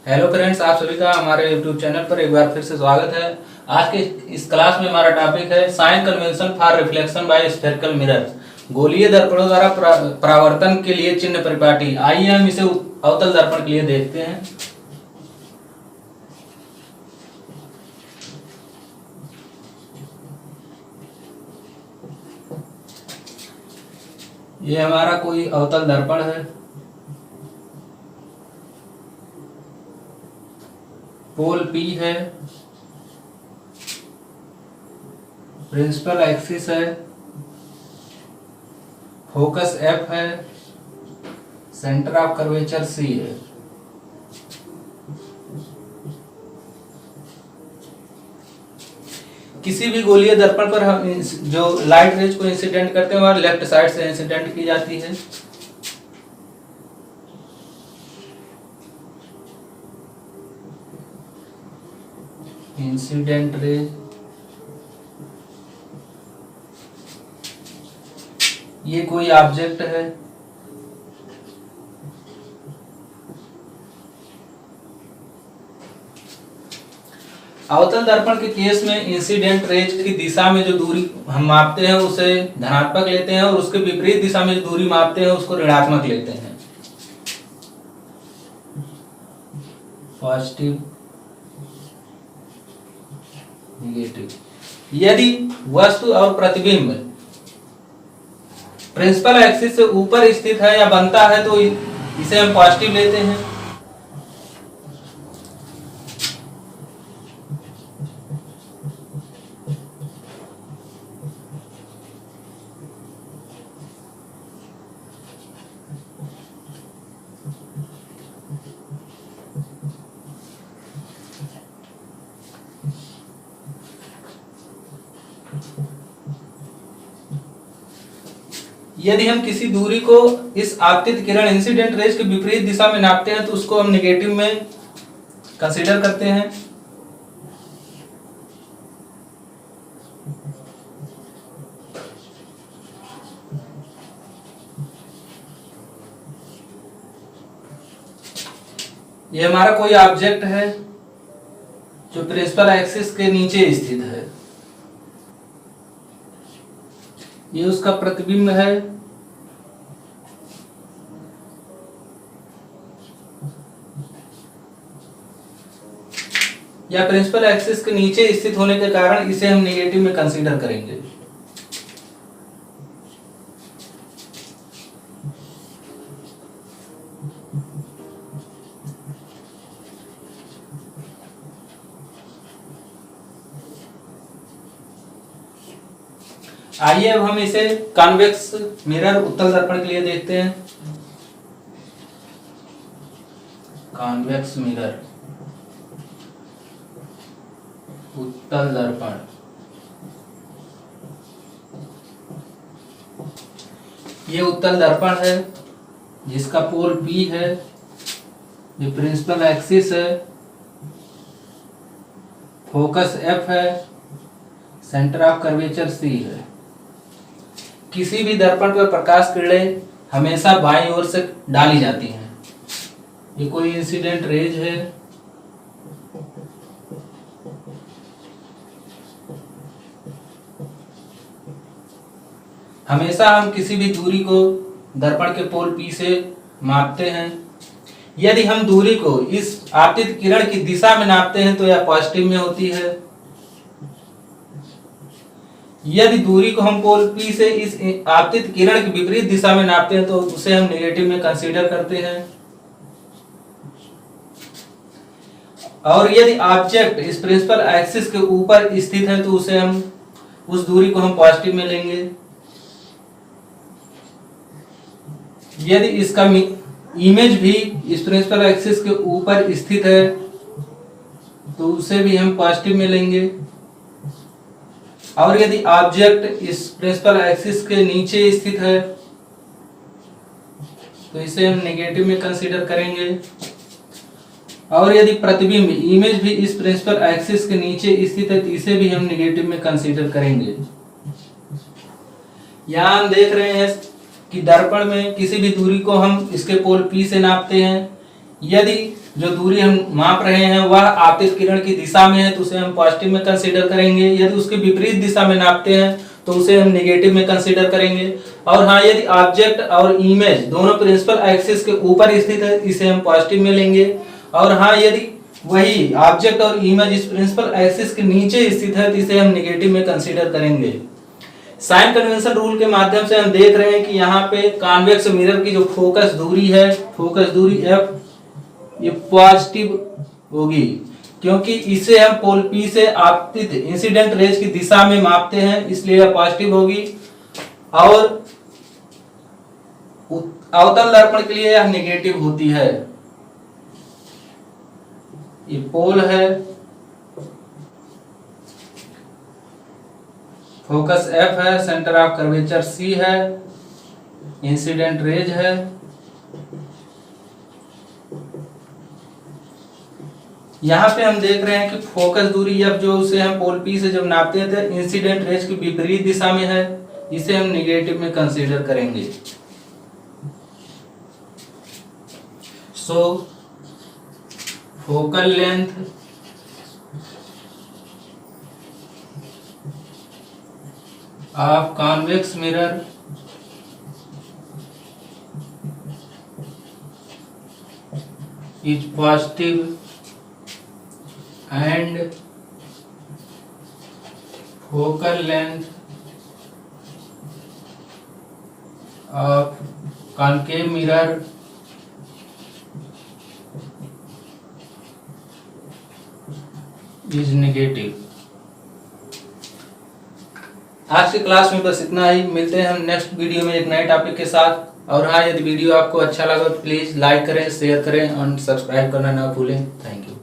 Hello friends, आप सभी का हमारे यूट्यूब चैनल पर एक बार फिर से स्वागत है। आज के इस क्लास में हमारा टॉपिक है sign convention for reflection by spherical mirror. गोलीय दर्पणों द्वारा परावर्तन के लिए चिन्ह परिपाटी। आइए हम इसे अवतल दर्पण के लिए देखते हैं। ये हमारा कोई अवतल दर्पण है। पोल P है, प्रिंसिपल एक्सिस है, फोकस F है, सेंटर ऑफ कर्वेचर C है। किसी भी गोलीय दर्पण पर हम जो लाइट रेज को इंसिडेंट करते हैं वह लेफ्ट साइड से इंसिडेंट की जाती है। इंसिडेंट रेज ये कोई ऑब्जेक्ट है। अवतल दर्पण के केस में इंसिडेंट रेज की दिशा में जो दूरी हम मापते हैं उसे धनात्मक लेते हैं और उसके विपरीत दिशा में जो दूरी मापते हैं उसको ऋणात्मक लेते हैं। Positive, negative. यदि वस्तु और प्रतिबिंब प्रिंसिपल एक्सिस से ऊपर स्थित है या बनता है तो इसे हम पॉजिटिव लेते हैं। यदि हम किसी दूरी को इस आपतित किरण इंसिडेंट रेज के विपरीत दिशा में नापते हैं तो उसको हम नेगेटिव में कंसीडर करते हैं। ये हमारा कोई ऑब्जेक्ट है जो प्रिंसिपल एक्सिस के नीचे स्थित है। ये उसका प्रतिबिंब है। या प्रिंसिपल एक्सिस के नीचे स्थित होने के कारण इसे हम नेगेटिव में कंसीडर करेंगे। आइए अब हम इसे कॉन्वेक्स मिरर उत्तल दर्पण के लिए देखते हैं। कॉन्वेक्स मिरर उत्तल दर्पण। ये उत्तल दर्पण है जिसका पोल P है, ये प्रिंसिपल एक्सिस है, फोकस F है, सेंटर ऑफ कर्वेचर C है। किसी भी दर्पण पर प्रकाश किरणें हमेशा बाईं ओर से डाली जाती हैं। ये कोई इंसिडेंट रेज है। हमेशा हम किसी भी दूरी को दर्पण के पोल P से मापते हैं। यदि हम दूरी को इस आपतित किरण की दिशा में नापते हैं तो यह पॉजिटिव में होती है। यदि दूरी को हम पोल P से इस आपतित किरण की विपरीत दिशा में नापते हैं तो उसे हम नेगेटिव में कंसीडर करते हैं। और यदि ऑब्जेक्ट इस प्रिंसिपल एक्सिस के ऊपर स्थित है तो उसे हम उस दूरी को हम पॉजिटिव में लेंगे। यदि इसका इमेज भी इस प्रिंसिपल एक्सिस के ऊपर स्थित है तो उसे भी हम पॉजिटिव में लेंगे। और यदि ऑब्जेक्ट इस प्रिंसिपल एक्सिस के नीचे स्थित है तो इसे हम नेगेटिव में कंसीडर करेंगे। और यदि प्रतिबिंब इमेज भी इस प्रिंसिपल एक्सिस के नीचे स्थित है तो इसे भी हम नेगेटिव में कंसीडर करेंगे। यहां हम देख रहे हैं कि दर्पण में किसी भी दूरी को हम इसके पोल P से नापते हैं। यदि जो दूरी हम माप रहे हैं वह आपतित किरण की दिशा में है तो उसे हम पॉजिटिव में कंसीडर करेंगे। यदि उसके विपरीत दिशा में नापते हैं तो उसे हम नेगेटिव में कंसीडर करेंगे। और हाँ, यदि ऑब्जेक्ट और इमेज दोनों प्रिंसिपल एक्सिस के ऊपर स्थित है इसे हम पॉजिटिव में लेंगे। और हाँ, यदि वही ऑब्जेक्ट और इमेज इस प्रिंसिपल एक्सिस के नीचे स्थित है तो इसे हम नेगेटिव में कंसीडर करेंगे। साइन कन्वेंशन रूल के माध्यम से हम देख रहे हैं कि यहाँ पे कॉन्वेक्स मिरर की जो फोकस दूरी है, फोकस दूरी f, ये पॉजिटिव होगी क्योंकि इसे हम पोल P से आपतित इंसिडेंट रेज की दिशा में मापते हैं, इसलिए यह पॉजिटिव होगी। और अवतल दर्पण के लिए यह नेगेटिव होती है। ये पोल है, फोकस F है, सेंटर ऑफ कर्वेचर C है, इंसिडेंट रेज है। यहाँ पे हम देख रहे हैं कि फोकस दूरी F जो उसे हम पोल P से जब नापते हैं तो इंसिडेंट रेज की विपरीत दिशा में है, इसे हम नेगेटिव में कंसीडर करेंगे। So focal length of convex mirror is positive and focal length of concave mirror is negative। आज की क्लास में बस इतना ही। मिलते हैं हम नेक्स्ट वीडियो में एक नए टॉपिक के साथ। और हाँ, यदि वीडियो आपको अच्छा लगा तो प्लीज लाइक करें, शेयर करें और सब्सक्राइब करना ना भूलें। Thank you.